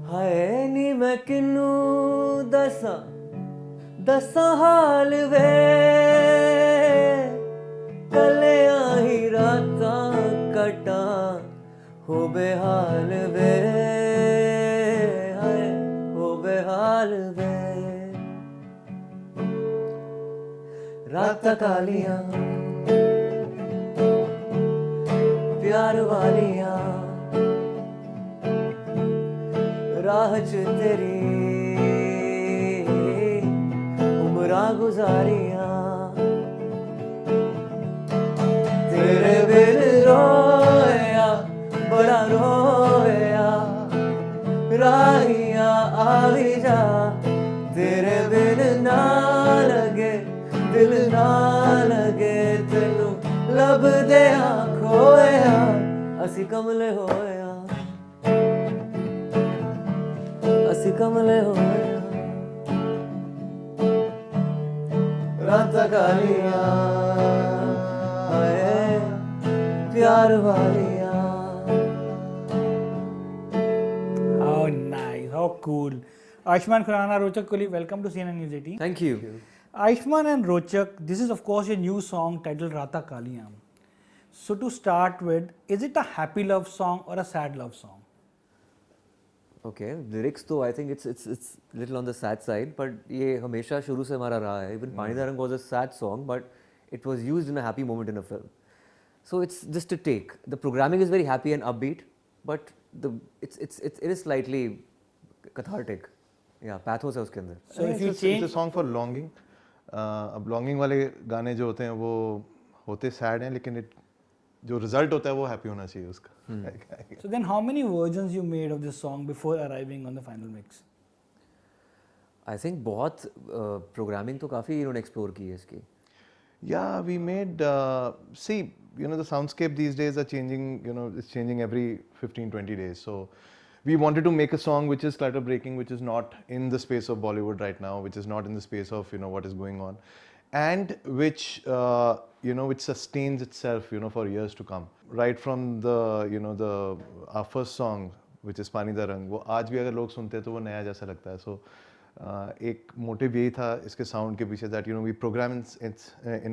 हाय नी मैं किनू दसा हाल वे कलियां ही रातां कटा हो बेहाल वे हाय हो बेहाल वे रातां कालियां प्यार वालियां राह च तेरी उमरां गुजारियां तेरे बिन रोया बड़ा रोया राहियां आ भी जा तेरे बिन ना लगे दिल ना लगे तेनू लभदे खोया असी कमले होया असी कमले होया रातां कालियां हाय प्यार वालियां. How nice, how cool. Ayushmann Khurrana, Rochak Kohli, welcome to CNN News 18. Thank you. Ayushmann and Rochak, this is of course your new song titled Raatan Kaaliyan. So to start with, is it a happy love song or a sad love song? Okay, lyrics तो I think it's little on the sad side, but ये हमेशा शुरू से हमारा रहा है. Even पानी दा रंग was a sad song, but it was used in a happy moment in a film. So it's just a take. The programming is very happy and upbeat, but it is slightly cathartic. Yeah, pathos है उसके अंदर. So if you change, it's a song for longing. अब longing वाले गाने जो होते हैं वो होते sad हैं, लेकिन जो result होता है वो happy होना चाहिए उसका. so then how many versions you made of this song before arriving on the final mix? I think बहुत programming तो काफी इन्होंने explore की है इसकी. Yeah, we made, see, the soundscape these days are changing, it's changing every 15-20 days. So we wanted to make a song which is clutter breaking, which is not in the space of Bollywood right now, which is not in the space of, what is going on, and which, which sustains itself, for years to come. Right from our first song, which is Pani Da Rang, वो आज भी अगर लोग सुनते हैं तो वो नया जैसा लगता है. So एक मोटिव यही था इसके साउंड के पीछे that we program in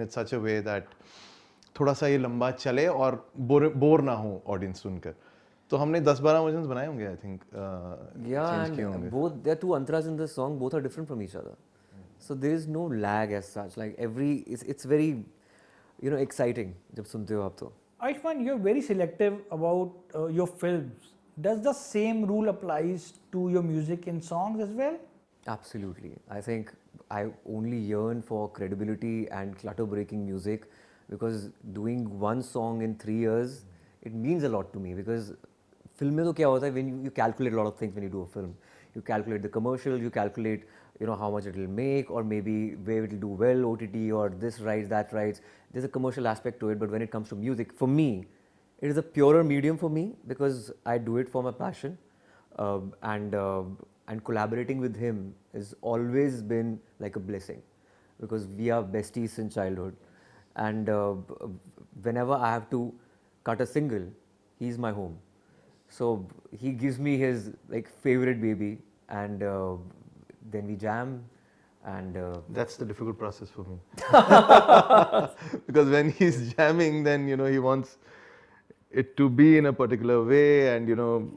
it such a way that थोड़ा सा ये लंबा चले और बोर ना हो ऑडियंस सुनकर. तो हमने 10-12 वर्जन्स बनाए होंगे I think. Yeah, and both there are two antras in this song. Both are different from each other, so there is no lag as such. Like it's very exciting जब सुनते हो आप तो. Ayushmann, you're very selective about your films. Does the same rule applies to your music in songs as well? Absolutely. I think I only yearn for credibility and clutter-breaking music because doing one song in 3 years, it means a lot to me because film में तो क्या होता है when you calculate a lot of things when you do a film. You calculate the commercial, you calculate how much it will make or maybe where it will do well, OTT or this rights, that rights. There's a commercial aspect to it, but when it comes to music, for me, it is a purer medium for me because I do it for my passion and collaborating with him has always been like a blessing because we are besties since childhood and whenever I have to cut a single, he's my home. So he gives me his like favorite baby and then we jam and that's the difficult process for me. Because when he's jamming then he wants it to be in a particular way and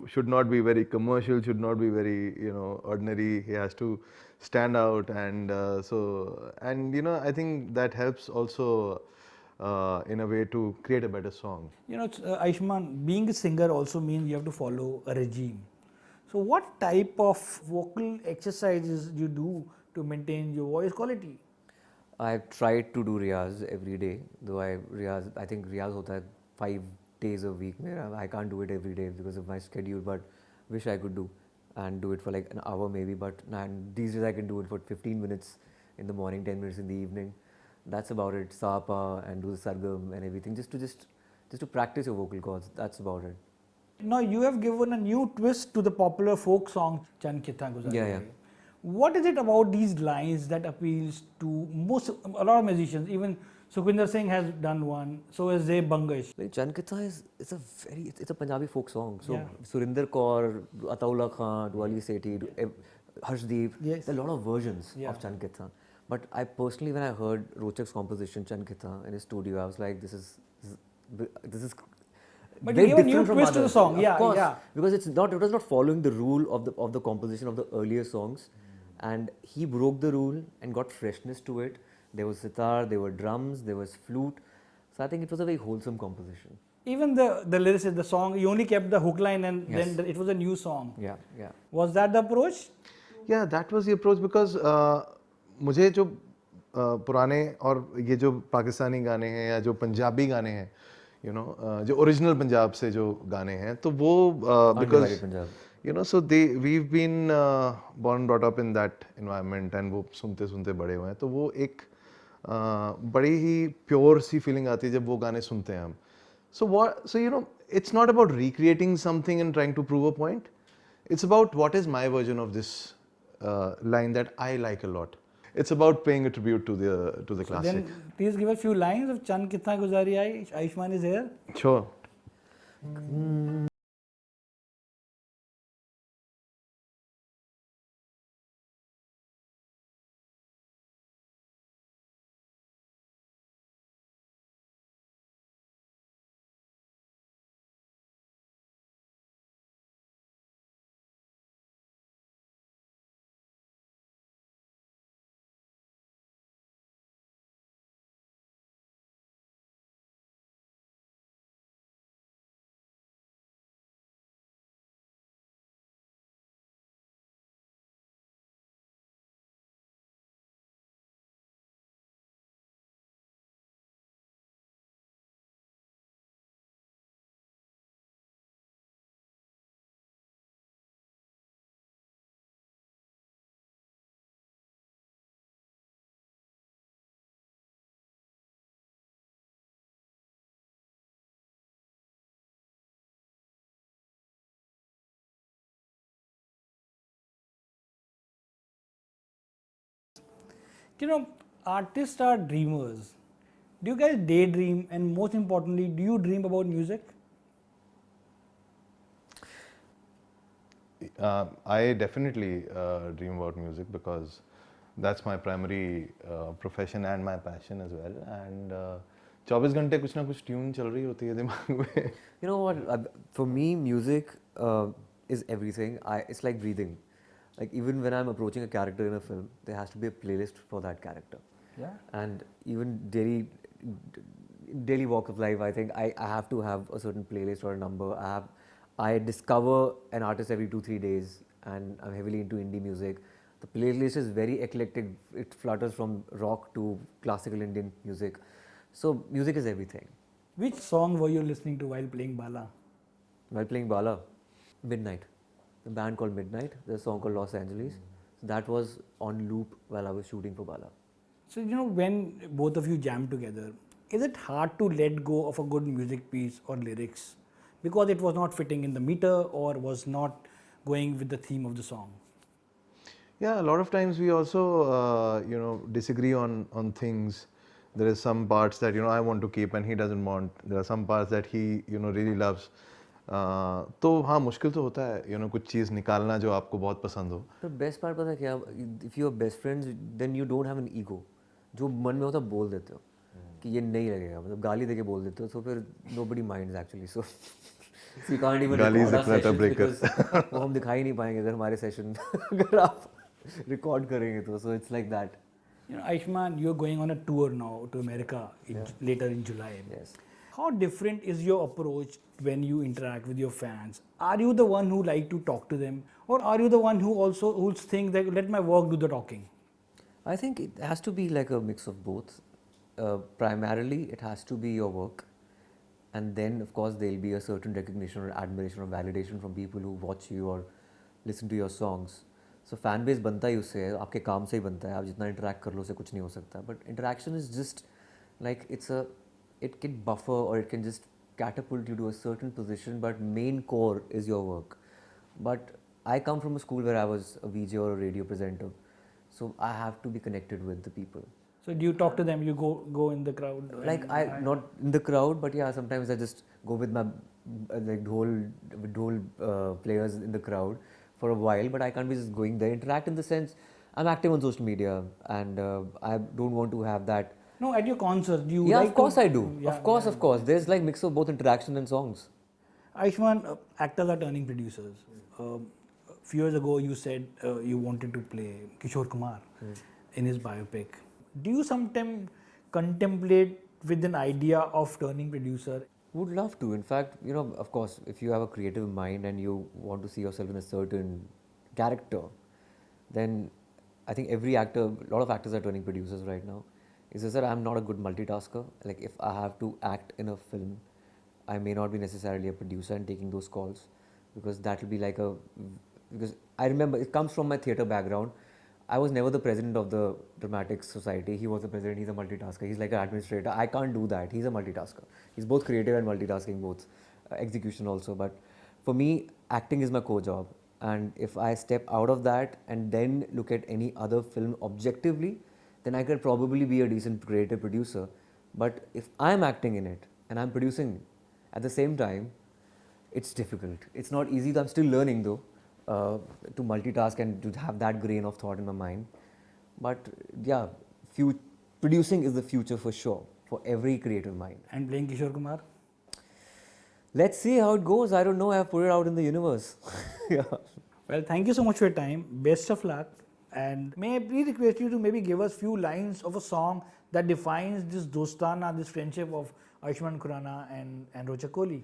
should not be very commercial, should not be very ordinary. He has to stand out and I think that helps also in a way to create a better song. Ayushmann, being a singer also means you have to follow a regime. So what type of vocal exercises you do to maintain your voice quality? I've tried to do riyaz every day, though I think riyaz hota hai 5 days a week. I can't do it every day because of my schedule, but wish I could do and do it for like an hour maybe, but these days I can do it for 15 minutes in the morning, 10 minutes in the evening. That's about it. Sapa and do the sargam and everything just to practice your vocal cords. That's about it. Now you have given a new twist to the popular folk song Chan Kitha Guzari. Yeah. What is it about these lines that appeals to a lot of musicians, even Sukhwinder Singh has done one. So has Zeb Bangash. Like Chatkara is it's a Punjabi folk song. So Yeah. Surinder Kaur, Ataullah Khan, Wali Sethi, Harshdeep, Yes. there are a lot of versions Yeah. of Chatkara. But I personally, when I heard Rochak's composition Chatkara in his studio, I was like, this is But very you gave a new different from twist to the others. song. Of Yeah, course, yeah. because it was not following the rule of the composition of the earlier songs, and he broke the rule and got freshness to it. There was sitar, there were drums, there was flute. So I think it was a very wholesome composition. Even the lyrics in the song, you only kept the hook line and Yes. then it was a new song. Yeah, yeah. Was that the approach? Yeah, that was the approach because मुझे जो पुराने और ये जो पाकिस्तानी गाने हैं या जो पंजाबी गाने हैं जो ओरिजिनल पंजाब से जो गाने हैं तो वो Undivided Punjab. so we've been born and brought up in that environment and वो सुनते सुनते बड़े हुए हैं तो वो एक बड़ी ही प्योर सी फीलिंग आती है जब वो गाने सुनते हैं हम so it's not about recreating something and trying to prove a point. It's about what is my version of this line that I like a lot. It's about paying a tribute to the classic. Then please give a few lines of Chand Kitna Guzari Aayi. Ayushmann is here. Sure. Artists are dreamers. Do you guys daydream? And most importantly, do you dream about music? I definitely dream about music because that's my primary profession and my passion as well. And 24 घंटे कुछ ना कुछ tune चल रही होती है दिमाग में. You know what? For me, music is everything. It's like breathing. Like even when I'm approaching a character in a film, there has to be a playlist for that character. Yeah. And even daily walk of life, I think I have to have a certain playlist or a number. I discover an artist every 2-3 days, and I'm heavily into indie music. The playlist is very eclectic. It flutters from rock to classical Indian music. So music is everything. Which song were you listening to while playing Bala? While playing Bala, Midnight. The band called Midnight. There's a song called Los Angeles. So that was on loop while I was shooting for Bala. So, when both of you jam together, is it hard to let go of a good music piece or lyrics because it was not fitting in the meter or was not going with the theme of the song? Yeah, a lot of times we also, disagree on things. There is some parts that, I want to keep and he doesn't want. There are some parts that he, really loves. तो हाँ मुश्किल तो होता है कुछ चीज़ निकालना जो आपको बहुत पसंद हो. The best part पता है क्या? If you are best friends, then you don't have an ego. जो मन में होता है बोल देते हो कि ये नहीं लगेगा, मतलब गाली देके बोल देते हो, तो फिर nobody minds actually. So you can't even record our sessions because वो हम दिखा ही नहीं पाएंगे अगर हमारे सेशन अगर आप रिकॉर्ड करेंगे तो. So it's like that. Ayushmann, you're going on a tour now to America later in July. Yes. How different is your approach when you interact with your fans? Are you the one who like to talk to them, or are you the one who think that let my work do the talking? I think it has to be like a mix of both. Primarily, it has to be your work, and then of course there'll be a certain recognition or admiration or validation from people who watch you or listen to your songs. So fan base बनता ही उससे है, आपके काम से ही बनता है. आप जितना interact कर लो उससे कुछ नहीं हो सकता. But interaction is just like it can buffer or it can just catapult you to a certain position, but main core is your work. But I come from a school where I was a VJ or a radio presenter, so I have to be connected with the people. So do you talk to them? You go in the crowd? Like I not in the crowd, but yeah, sometimes I just go with my like dhol players in the crowd for a while. But I can't be just going there. Interact in the sense I'm active on social media, and I don't want to have that. No, at your concert, do you Yeah, like of course to, I do. Yeah, Of course, yeah. of course. There's like mix of both interaction and songs. Ayushmann, actors are turning producers. Few years ago, you said you wanted to play Kishore Kumar in his biopic. Do you sometimes contemplate with an idea of turning producer? Would love to. In fact, you know, of course, if you have a creative mind and you want to see yourself in a certain character, then I think every actor, a lot of actors are turning producers right now. It's just that I'm not a good multitasker. Like if I have to act in a film, I may not be necessarily a producer and taking those calls, because that will be like because I remember it comes from my theatre background. I was never the president of the Dramatic Society. He was the president. He's a multitasker. He's like an administrator. I can't do that. He's a multitasker. He's both creative and multitasking, both execution also. But for me, acting is my core job. And if I step out of that and then look at any other film objectively, then I could probably be a decent creative producer. But if I'm acting in it and I'm producing at the same time, it's difficult. It's not easy. I'm still learning though, to multitask and to have that grain of thought in my mind. But yeah, producing is the future for sure for every creative mind. And playing Kishore Kumar? Let's see how it goes. I don't know. I have put it out in the universe. Yeah. Well, thank you so much for your time. Best of luck. And may I please request you to maybe give us few lines of a song that defines this dostana, this friendship of Ayushmann Khurrana and Rochak Kohli?